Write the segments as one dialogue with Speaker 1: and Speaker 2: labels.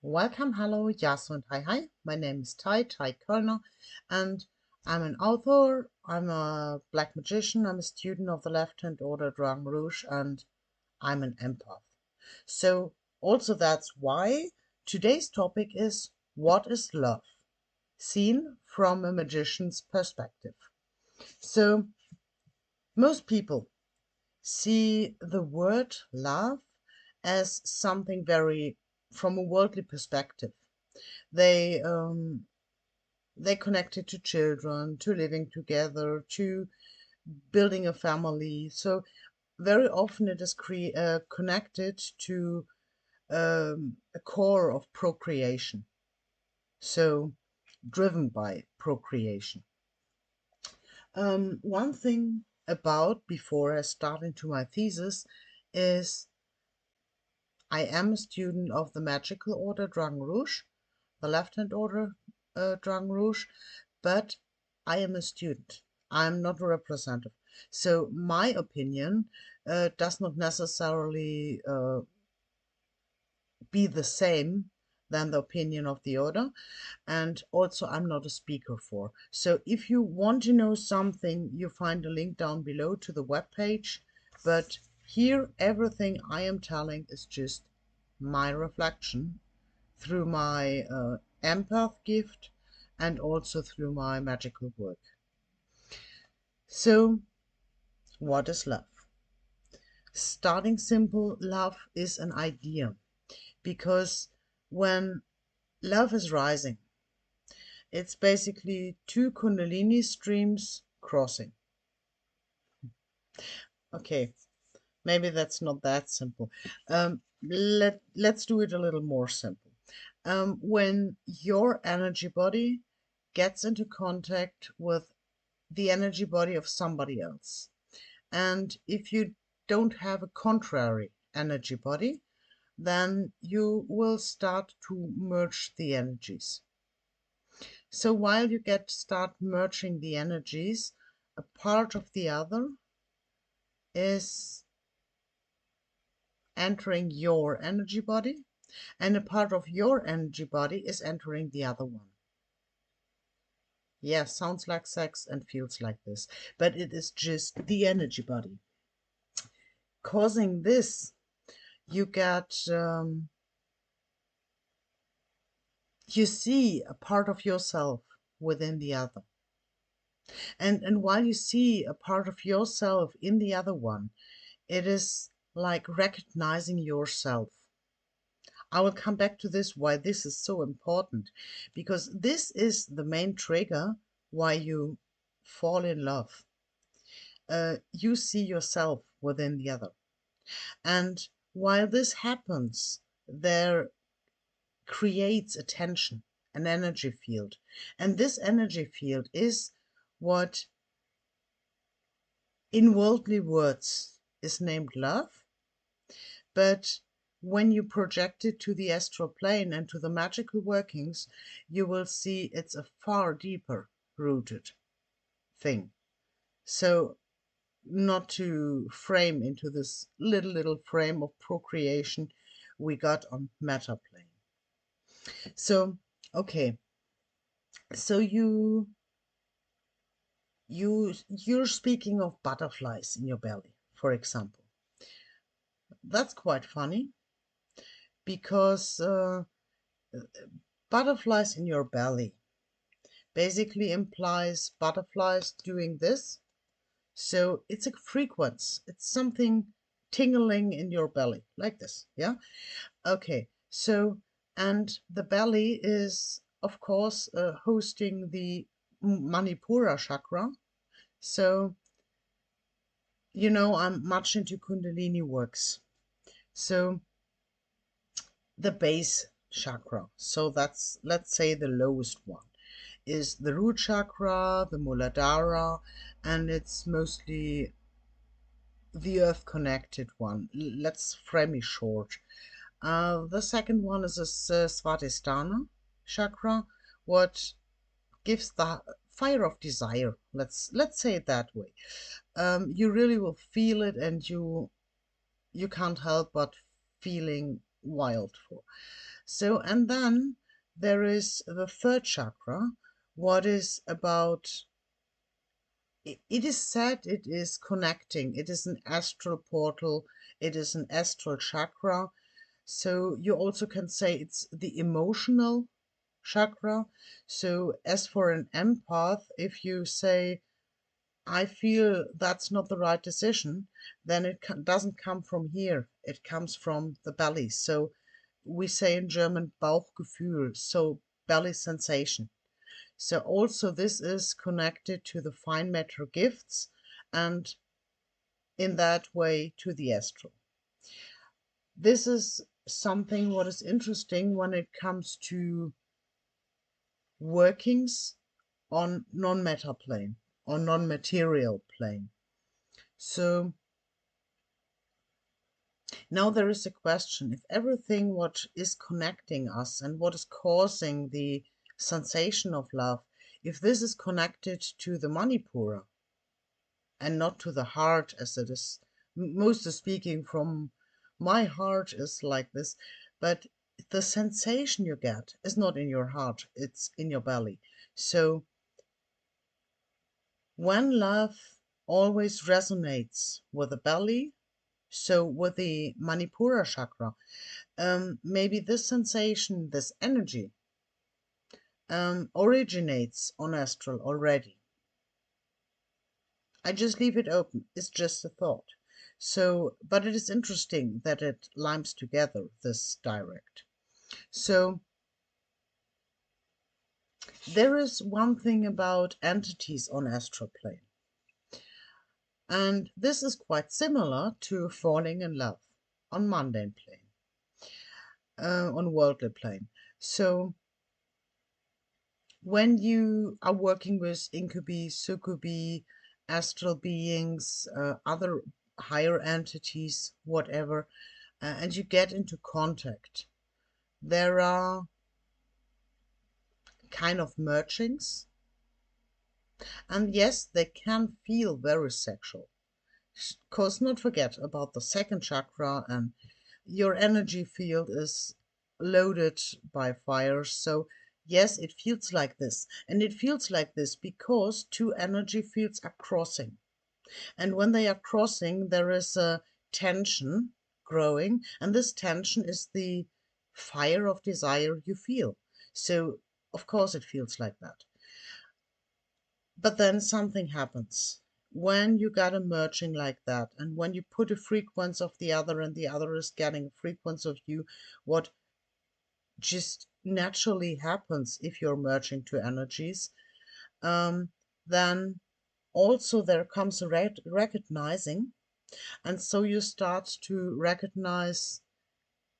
Speaker 1: Welcome, hello, Yasu and hi. My name is Tai Kölner, and I'm an author, I'm a black magician, I'm a student of the left-hand Order Dragon Rouge, and I'm an empath. So, also that's why today's topic is what is love? Seen from a magician's perspective. So, most people see the word love as something very from a worldly perspective. They they connect it to children, to living together, to building a family. So very often it is connected to a core of procreation. So driven by procreation. One thing about before I start into my thesis is I am a student of the magical order Dragon Rouge, the left-hand order Dragon Rouge, but I am a student. I'm not a representative. So my opinion does not necessarily be the same than the opinion of the order. And also I'm not a speaker for. So if you want to know something, you find a link down below to the webpage. But here, everything I am telling is just my reflection through my empath gift and also through my magical work. So, what is love? Starting simple, love is an idea because when love is rising, it's basically two Kundalini streams crossing. Okay, maybe that's not that simple. Let's do it a little more simple. When your energy body gets into contact with the energy body of somebody else, and if you don't have a contrary energy body, then you will start to merge the energies. So while you start merging the energies, a part of the other is entering your energy body, and a part of your energy body is entering the other one. Yeah, sounds like sex and feels like this, but it is just the energy body. Causing this, you you see a part of yourself within the other. And while you see a part of yourself in the other one, it is like recognizing yourself. I will come back to this, why this is so important, because this is the main trigger why you fall in love. You see yourself within the other. And while this happens, there creates a tension, an energy field. And this energy field is what in worldly words is named love. But when you project it to the astral plane and to the magical workings, you will see it's a far deeper rooted thing. So not to frame into this little frame of procreation we got on matter plane. So, okay. So you're speaking of butterflies in your belly, for example. That's quite funny because butterflies in your belly basically implies butterflies doing this. So it's a frequency. It's something tingling in your belly like this. Yeah. Okay. So, and the belly is, of course, hosting the Manipura chakra. So, you know, I'm much into Kundalini works. So, the base chakra, so that's, let's say, the lowest one, is the root chakra, the Muladhara, and it's mostly the earth connected one. Let's frame it short. The second one is a Svadhisthana chakra, what gives the fire of desire. Let's say it that way. You really will feel it, and you can't help but feeling wild for. So, and then there is the third chakra, what is about, it is said it is connecting, it is an astral portal, it is an astral chakra. So you also can say it's the emotional chakra. So as for an empath, if you say, I feel that's not the right decision, then it doesn't come from here. It comes from the belly. So we say in German Bauchgefühl, so belly sensation. So also this is connected to the fine matter gifts and in that way to the astral. This is something what is interesting when it comes to workings on non-matter plane or non-material plane. So now there is a question, if everything what is connecting us and what is causing the sensation of love, if this is connected to the Manipura and not to the heart as it is, mostly speaking from my heart is like this, but the sensation you get is not in your heart, it's in your belly. So when love always resonates with the belly, so with the Manipura chakra, maybe this sensation, this energy, originates on astral already. I just leave it open. It's just a thought. So, but it is interesting that it limes together this direct. So, there is one thing about entities on astral plane, and this is quite similar to falling in love on mundane plane, on worldly plane. So, when you are working with incubi, succubi, astral beings, other higher entities, whatever, and you get into contact, there are kind of mergings, and yes, they can feel very sexual. Because not forget about the second chakra, and your energy field is loaded by fire. So yes, it feels like this, and it feels like this because two energy fields are crossing, and when they are crossing there is a tension growing, and this tension is the fire of desire you feel. So of course it feels like that. But then something happens when you got a merging like that, and when you put a frequency of the other and the other is getting a frequency of you, what just naturally happens if you're merging two energies, then also there comes a recognizing, and so you start to recognize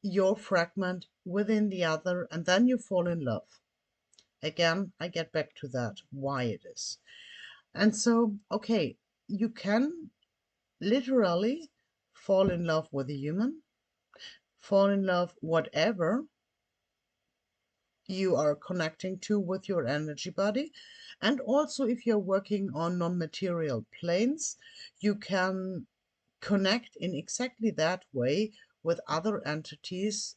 Speaker 1: your fragment within the other, and then you fall in love. Again, I get back to that, why it is. And so, okay, you can literally fall in love with a human, fall in love whatever you are connecting to with your energy body. And also, if you're working on non-material planes, you can connect in exactly that way with other entities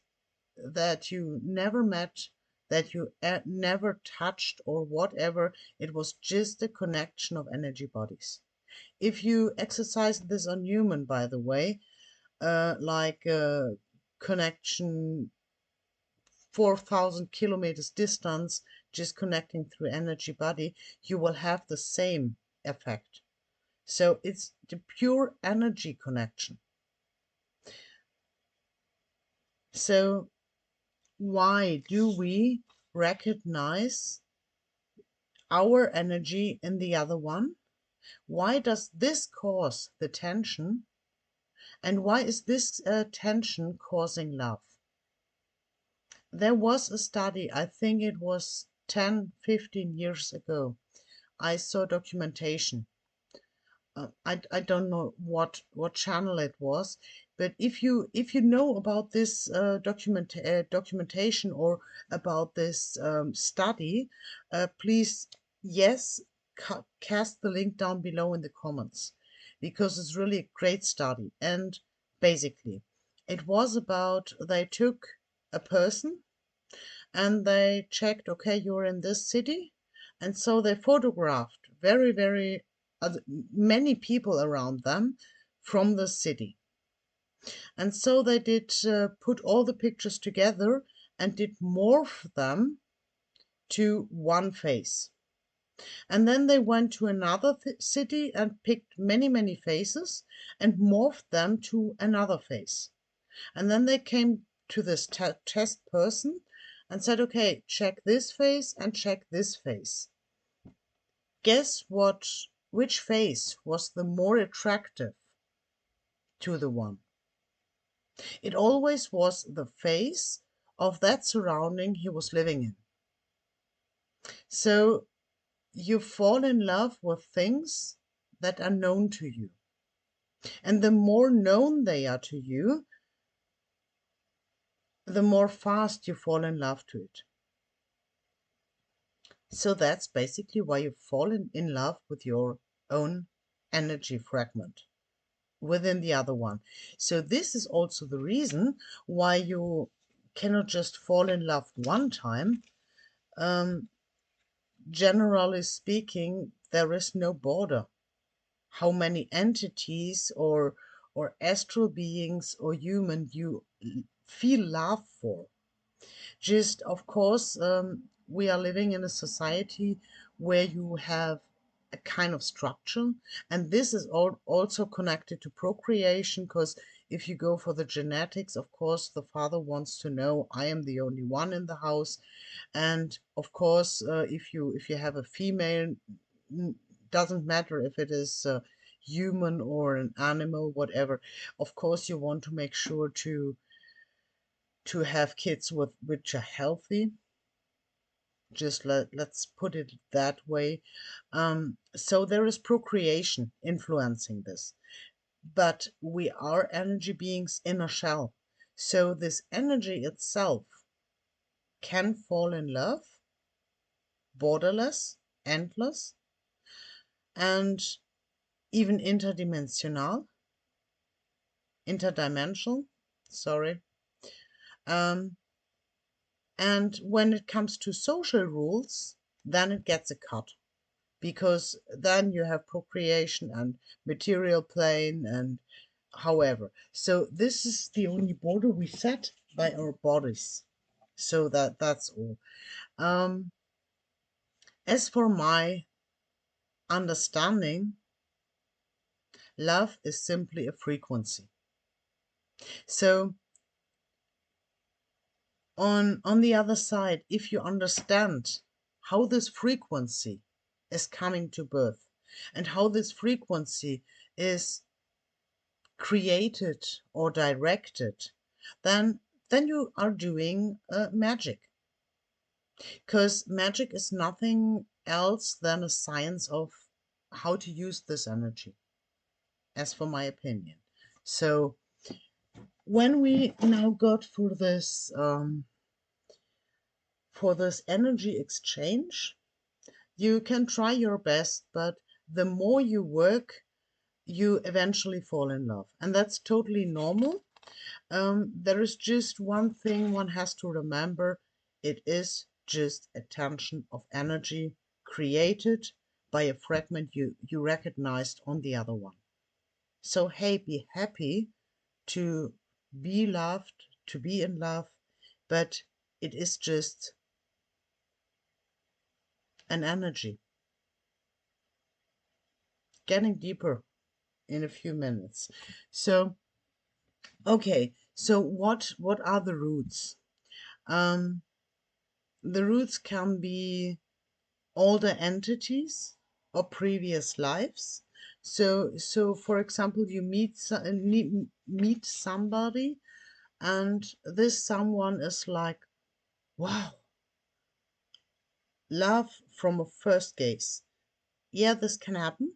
Speaker 1: that you never met, that you never touched, or whatever. It was just a connection of energy bodies. If you exercise this on human, by the way, like connection 4,000 kilometers distance, just connecting through energy body, you will have the same effect. So it's the pure energy connection. So why do we recognize our energy in the other one? Why does this cause the tension? And why is this tension causing love? There was a study, I think it was 10, 15 years ago. I saw documentation. I don't know what channel it was, but if you know about this documentation or about this study, please, yes, cast the link down below in the comments, because it's really a great study. And basically, it was about, they took a person and they checked, okay, you're in this city. And so they photographed very, very many people around them from the city. And so they did put all the pictures together and did morph them to one face. And then they went to another city and picked many, many faces and morphed them to another face. And then they came to this test person and said, okay, check this face and check this face. Guess which face was the more attractive to the one? It always was the face of that surrounding he was living in. So you fall in love with things that are known to you. And the more known they are to you, the more fast you fall in love to it. So that's basically why you fall in love with your own energy fragment within the other one. So this is also the reason why you cannot just fall in love one time. Generally speaking, there is no border how many entities or astral beings or human you feel love for. Just, of course, we are living in a society where you have a kind of structure, and this is also connected to procreation, because if you go for the genetics, of course, the father wants to know, I am the only one in the house. And of course, if you have a female, doesn't matter if it is human or an animal, whatever. Of course, you want to make sure to have kids which are healthy. Just let's put it that way. So there is procreation influencing this, but we are energy beings in a shell. So this energy itself can fall in love, borderless, endless, and even interdimensional, sorry. Um, and when it comes to social rules, then it gets a cut, because then you have procreation and material plane and however. So this is the only border we set by our bodies. So that's all. As for my understanding, love is simply a frequency. So on the other side, if you understand how this frequency is coming to birth and how this frequency is created or directed, then you are doing magic. Because magic is nothing else than a science of how to use this energy, as for my opinion. So when we now got for this energy exchange, you can try your best, but the more you work, you eventually fall in love. And that's totally normal. There is just one thing one has to remember. It is just a tension of energy created by a fragment you recognized on the other one. So hey, be happy to be loved, to be in love, but it is just an energy. Getting deeper in a few minutes. So, okay, so what are the roots? Um, the roots can be older entities or previous lives. So for example, you meet somebody, and this someone is like, wow, love from a first gaze. Yeah, this can happen.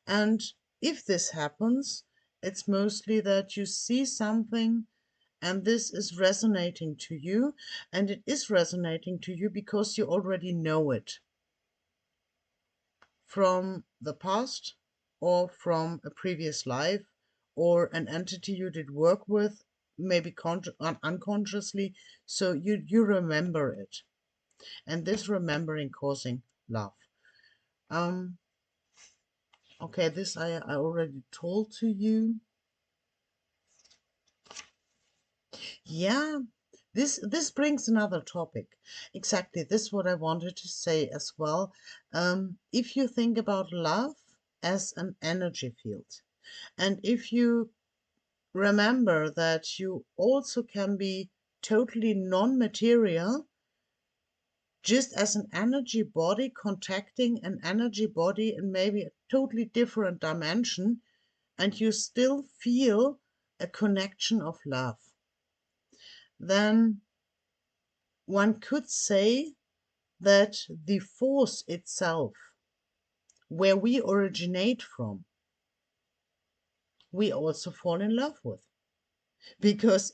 Speaker 1: And if this happens, it's mostly that you see something and this is resonating to you, and it is resonating to you because you already know it from the past or from a previous life or an entity you did work with. maybe unconsciously, so you remember it, and this remembering causing love. Um, okay, this I already told to you. Yeah, this brings another topic. Exactly, this is what I wanted to say as well. If you think about love as an energy field, and if you remember that you also can be totally non-material, just as an energy body contacting an energy body in maybe a totally different dimension, and you still feel a connection of love, then one could say that the force itself, where we originate from, we also fall in love with. Because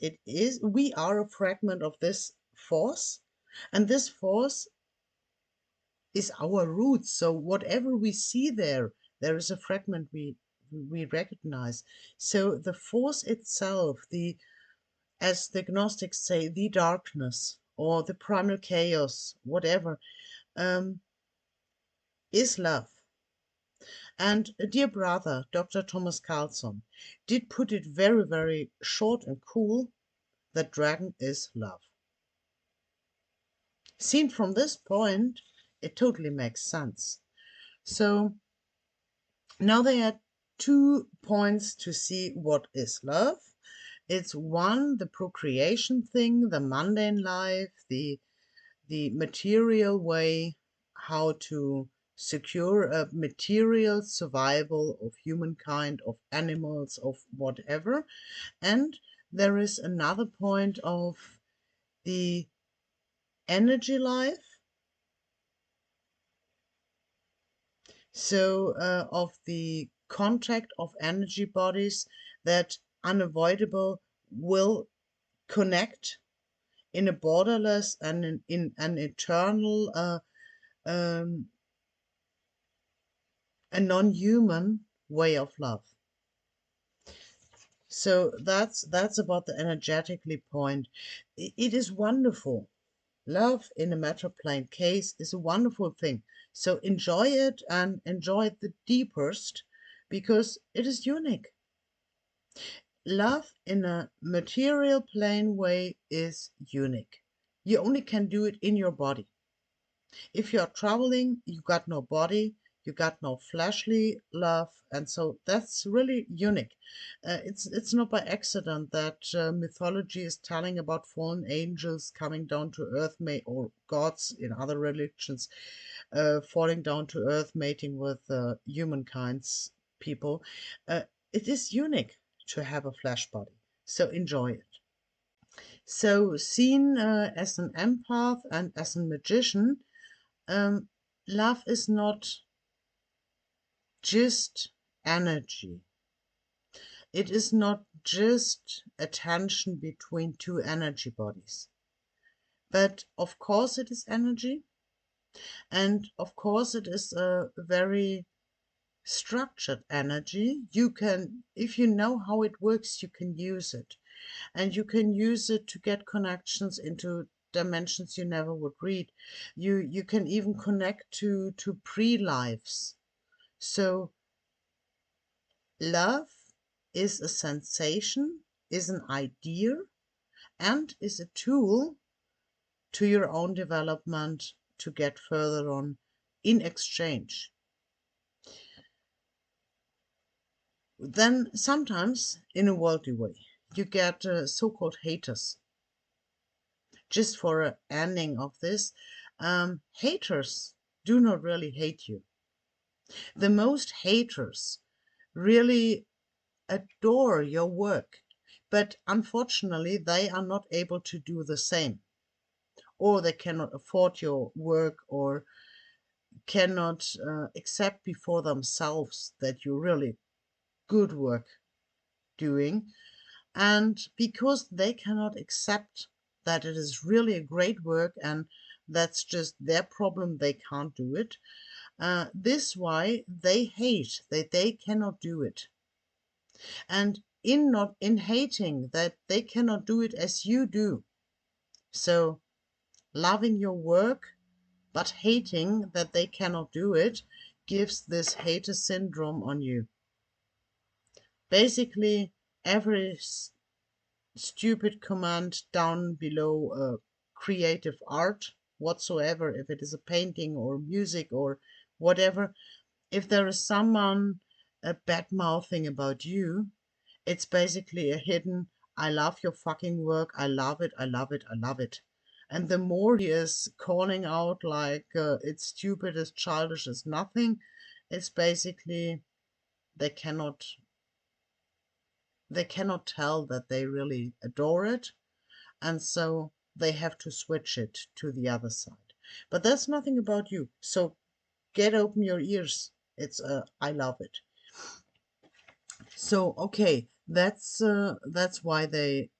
Speaker 1: we are a fragment of this force, and this force is our roots. So whatever we see there, there is a fragment we recognize. So the force itself, as the Gnostics say, the darkness or the primal chaos, whatever, um, is love. And a dear brother, Dr. Thomas Carlson, did put it very, very short and cool that dragon is love. Seen from this point, it totally makes sense. So now there are 2 points to see what is love. It's one, the procreation thing, the mundane life, the material way, how to secure a material survival of humankind, of animals, of whatever. And there is another point of the energy life, so of the contact of energy bodies that unavoidable will connect in a borderless and in an eternal a non-human way of love. So that's about the energetically point. It is wonderful. Love in a matter plane case is a wonderful thing. So enjoy it, and enjoy it the deepest, because it is unique. Love in a material plane way is unique. You only can do it in your body. If you're traveling, you got no body, you got no fleshly love, and so that's really unique. It's not by accident that mythology is telling about fallen angels coming down to earth, or gods in other religions falling down to earth, mating with humankind's people. It is unique to have a flesh body, so enjoy it. So, seen as an empath and as a magician, um, love is not just energy. It is not just a tension between two energy bodies. But of course it is energy, and of course it is a very structured energy. You can, if you know how it works, you can use it. And you can use it to get connections into dimensions you never would read. You can even connect to pre-lives. So love is a sensation, is an idea, and is a tool to your own development to get further on in exchange. Then sometimes, in a worldly way, you get so-called haters. Just for an ending of this, haters do not really hate you. The most haters really adore your work, but unfortunately they are not able to do the same, or they cannot afford your work, or cannot accept before themselves that you're really good work doing. And because they cannot accept that it is really a great work and that's just their problem, they can't do it, this why they hate that they cannot do it. And not in hating that they cannot do it as you do. So loving your work but hating that they cannot do it gives this hater syndrome on you. Basically, every stupid command down below creative art whatsoever, if it is a painting or music or whatever, if there is someone bad mouthing about you, it's basically a hidden, I love your fucking work, I love it, I love it, I love it. And the more he is calling out like it's stupid, it's childish, it's nothing, it's basically they cannot tell that they really adore it, and so they have to switch it to the other side. But that's nothing about you. So get open your ears. It's I love it. So okay, that's why they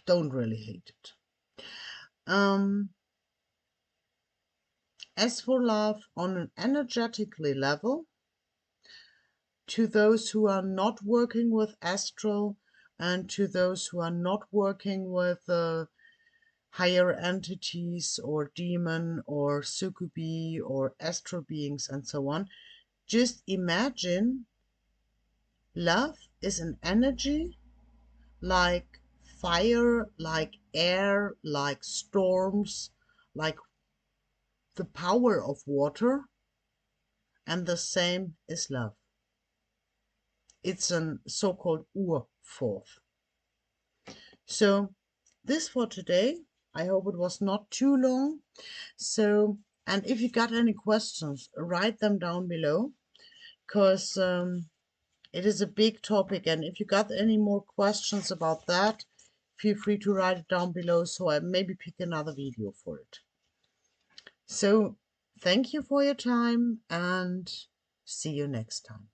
Speaker 1: don't really hate it. As for love on an energetically level, to those who are not working with astral and to those who are not working with higher entities or demon or succubi or astral beings and so on, just imagine love is an energy like fire, like air, like storms, like the power of water, and the same is love. It's a so-called Urforce. So this for today. I hope it was not too long. So, and if you got any questions, write them down below, because it is a big topic. And if you got any more questions about that, feel free to write it down below so I maybe pick another video for it. So thank you for your time and see you next time.